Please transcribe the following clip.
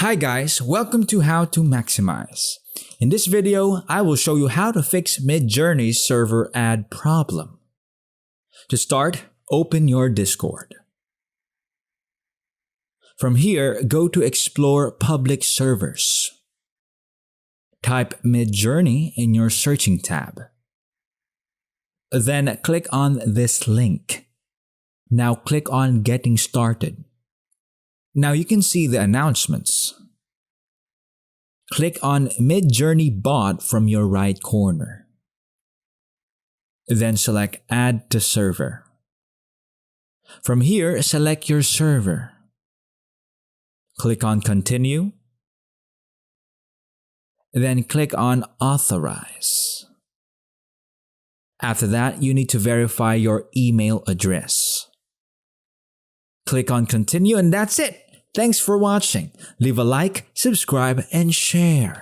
Hi guys, welcome to How to Maximize. In this video, I will show you how to fix Midjourney's server ad problem. To start, open your Discord. From here, go to Explore Public Servers. Type Midjourney in your searching tab. Then click on this link. Now click on Getting Started. Now you can see the announcements. Click on Midjourney Bot from your right corner. Then select Add to Server. From here, select your server. Click on Continue. Then click on Authorize. After that, you need to verify your email address. Click on Continue and that's it. Thanks for watching. Leave a like, subscribe, and share.